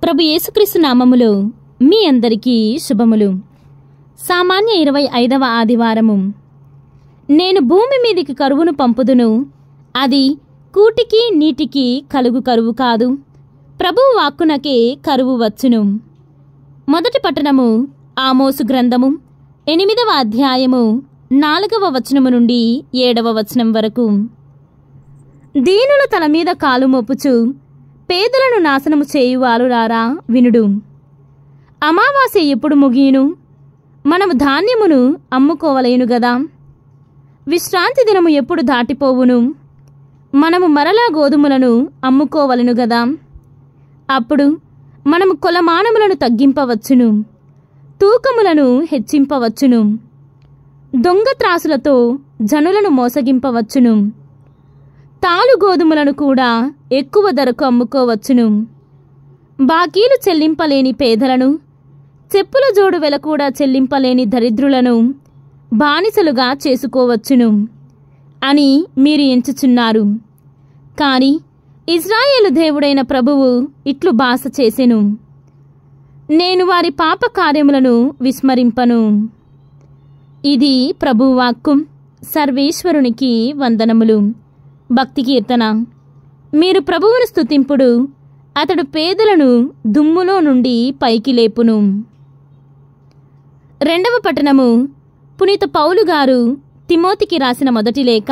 ప్రభు యేసుక్రీస్తు నామములో మీ అందరికీ శుభములు. సామాన్య 25వ ఆదివారము. నేను భూమి మీదికి కరువును పంపుదును, అది కూటికి నీటికి కరువు కాదు. ప్రభువు వాక్కునకే కరువు వచ్చును. మొదటి పట్టణము ఆమోసు గ్రంథము 8వ అధ్యాయము 4వ వచనము నుండి 7వ వచనం వరకు. దీనుల తల మీద కాలు మోపుచు పేదలను నాశనము చేయువారులారా వినుడు. అమావాస్య ఎప్పుడు ముగియును? మనము ధాన్యమును అమ్ముకోవలేను గదా. విశ్రాంతి దినము ఎప్పుడు దాటిపోవును? మనము మరలా గోధుమలను అమ్ముకోవలను గదా. అప్పుడు మనము కొలమానములను తగ్గింపవచ్చును, తూకములను హెచ్చింపవచ్చును, దొంగ త్రాసులతో జనులను మోసగింపవచ్చును, తాలు గోధుమలను కూడా ఎక్కువ ధరకు అమ్ముకోవచ్చును. బాకీలు చెల్లింపలేని పేదలను, చెప్పుల జోడు వెల కూడా చెల్లింపలేని దరిద్రులను బానిసలుగా చేసుకోవచ్చును అని మీరు ఎంచుచున్నారు. కాని ఇజ్రాయేలు దేవుడైన ప్రభువు ఇట్లు బాస చేసెను, నేను వారి పాప కార్యములను విస్మరింపను. ఇది ప్రభువాక్కు. సర్వేశ్వరునికి వందనములు. భక్తి కీర్తన. మీరు ప్రభువును స్తుతింపుడు, అతడు పేదలను దుమ్ములో నుండి పైకి లేపును. రెండవ పట్టణము పునీత పౌలు గారు తిమోతికి రాసిన మొదటి లేఖ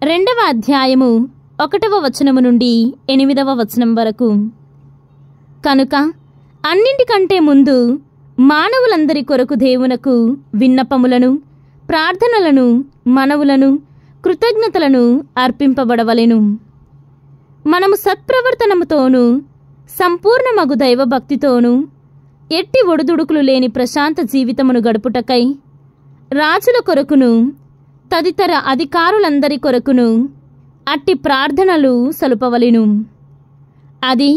2వ అధ్యాయము 1వ వచనము నుండి 8వ వచనం వరకు. కనుక అన్నింటికంటే ముందు మానవులందరి కొరకు దేవునకు విన్నపములను, ప్రార్థనలను, మనవులను, కృతజ్ఞతలను అర్పింపబడవలెను. మనము సత్ప్రవర్తనముతోనూ సంపూర్ణమగు దైవభక్తితోనూ ఎట్టి ఒడుదుడుకులు లేని ప్రశాంత జీవితమును గడుపుటకై రాజుల కొరకును తదితర అధికారులందరి కొరకును అట్టి ప్రార్థనలు సలుపవలెను. అది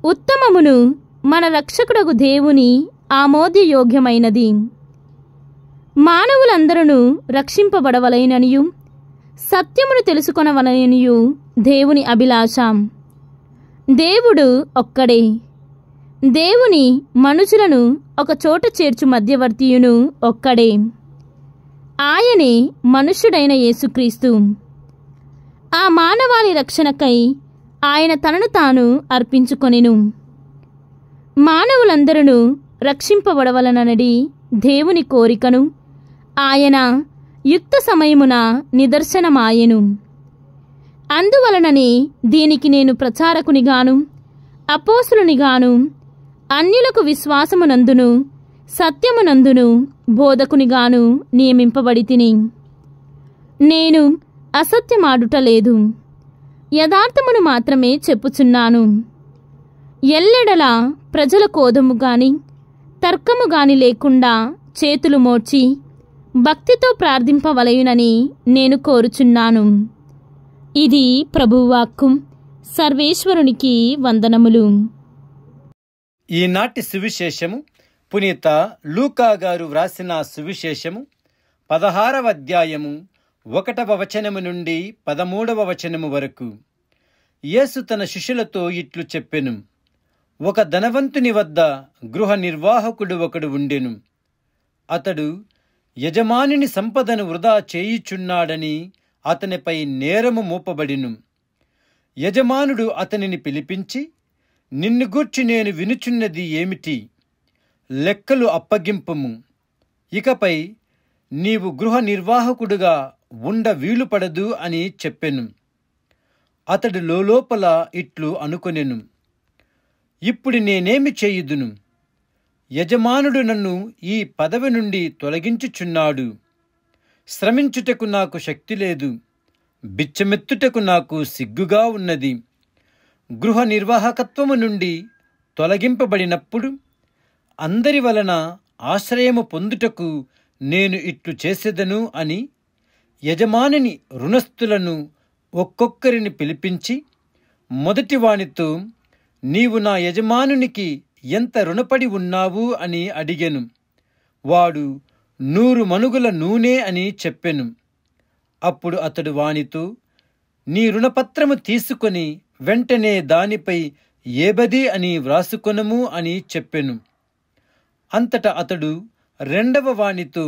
ఉత్తమమును మన రక్షకుడగు దేవుని ఆమోదయోగ్యమైనది. మానవులందరూ రక్షింపబడవలెననియు సత్యమును తెలుసుకొనవలెననియు దేవుని అభిలాష. దేవుడు ఒక్కడే. దేవుని మనుషులను ఒక చోట చేర్చు మధ్యవర్తియును ఒక్కడే. ఆయనే మనుష్యుడైన యేసుక్రీస్తు. ఆ మానవాళి రక్షణకై ఆయన తనను తాను అర్పించుకొనెను. మానవులందరూ రక్షింపబడవలననడి దేవుని కోరికను ఆయన యుక్త సమయమున నిదర్శనమాయెను. అందువలననే దీనికి నేను ప్రచారకునిగాను, అపోస్తులునిగాను, అన్యులకు విశ్వాసమునందును సత్యమునందును బోధకునిగాను నియమింపబడితిని. నేను అసత్యమాడుటలేదు, యథార్థమును మాత్రమే చెప్పుచున్నాను. ఎల్లెడలా ప్రజల కోదము గాని తర్కము గాని లేకుండా చేతులు మోడ్చి భక్తితో ప్రార్థింపవలయునని నేను కోరుచున్నాను. ఇది ప్రభువాక్కు. సర్వేశ్వరునికి వందనములు. ఈనాటి సువిశేషము పునీత లూకా గారు వ్రాసిన సువిశేషము 16వ అధ్యాయము 1వ వచనము నుండి 13వ వచనము వరకు. యేసు తన శిష్యులతో ఇట్లు చెప్పెను, ఒక ధనవంతుని వద్ద గృహ నిర్వాహకుడు ఒకడు ఉండెను. అతడు యజమానుని సంపదను వృధా చేయుచున్నాడని అతనిపై నేరము మోపబడిను. యజమానుడు అతనిని పిలిపించి, నిన్ను గూర్చి నేను వినుచున్నది ఏమిటి? లెక్కలు అప్పగింపుము. ఇకపై నీవు గృహ నిర్వాహకుడుగా ఉండ వీలుపడదు అని చెప్పెను. అతడు లోలోపల ఇట్లు అనుకొనెను, ఇప్పుడు నేనేమి చేయుదును? యజమానుడు నన్ను ఈ పదవి నుండి తొలగించుచున్నాడు. శ్రమించుటకు నాకు శక్తి లేదు, బిచ్చమెత్తుటకు నాకు సిగ్గుగా ఉన్నది. గృహ నిర్వాహకత్వము నుండి తొలగింపబడినప్పుడు అందరి వలన ఆశ్రయము పొందుటకు నేను ఇట్లు చేసేదను అని యజమానిని రుణస్థులను ఒక్కొక్కరిని పిలిపించి మొదటివానితో, నీవు నా యజమానునికి ఎంత రుణపడి ఉన్నావు అని అడిగెను. వాడు 100 మణుగుల నూనె అని చెప్పెను. అప్పుడు అతడు వానితో, నీ రుణపత్రము తీసుకొని వెంటనే దానిపై ఏబది అని వ్రాసుకొనుము అని చెప్పెను. అంతటా అతడు రెండవ వానితో,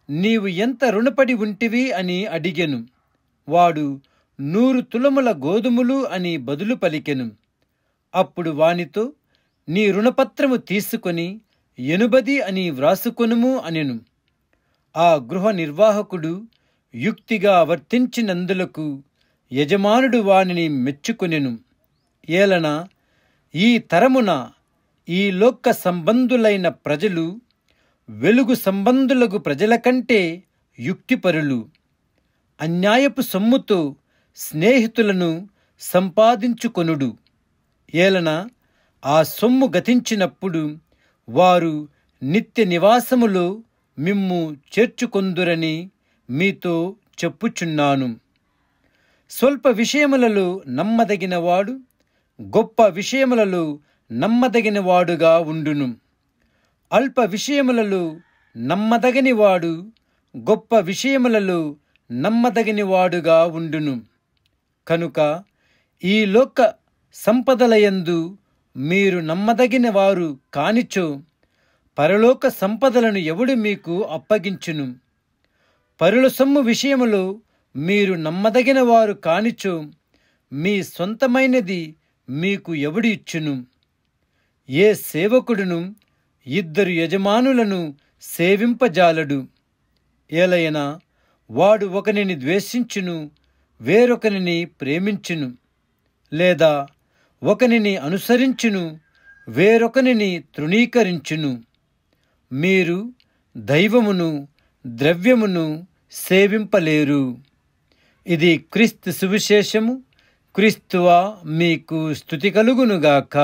నీవు ఎంత రుణపడి ఉంటివి అని అడిగెను. వాడు 100 తులముల గోధుమలు అని బదులు పలికెను. అప్పుడు వానితో, నీ రుణపత్రము తీసుకొని 80 అని వ్రాసుకొనుము అనెను. ఆ గృహ నిర్వాహకుడు యుక్తిగా వర్తించినందులకు యజమానుడు వానిని మెచ్చుకొనెను. ఏలన ఈ తరమున ఈ లోక సంబంధులైన ప్రజలు వెలుగు సంబంధులకు ప్రజల కంటే యుక్తిపరులు. అన్యాయపు సొమ్ముతో స్నేహితులను సంపాదించుకొనుడు. ఏలన ఆ సొమ్ము గతించినప్పుడు వారు నిత్య నివాసములో మిమ్ము చేర్చుకొందురని మీతో చెప్పుచున్నాను. స్వల్ప విషయములలో నమ్మదగినవాడు గొప్ప విషయములలో నమ్మదగినవాడుగా ఉండును. అల్ప విషయములలో నమ్మదగనివాడు గొప్ప విషయములలో నమ్మదగినవాడుగా ఉండును. కనుక ఈ లోక సంపదలయందు మీరు నమ్మదగిన వారు కానిచో పరలోక సంపదలను ఎవడు మీకు అప్పగించును? పరుల సొమ్ము విషయములో మీరు నమ్మదగిన వారు కానిచో మీ సొంతమైనది మీకు ఎవడు ఇచ్చును? ఏ సేవకుడును 2 యజమానులను సేవింపజాలడు. ఏలయనా వాడు ఒకనిని ద్వేషించును, వేరొకనిని ప్రేమించును, లేదా ఒకనిని అనుసరించును, వేరొకనిని తృణీకరించును. మీరు దైవమును ద్రవ్యమును సేవింపలేరు. ఇది క్రీస్తు సువిశేషము. క్రీస్తువా మీకు స్తుతి కలుగునుగాక.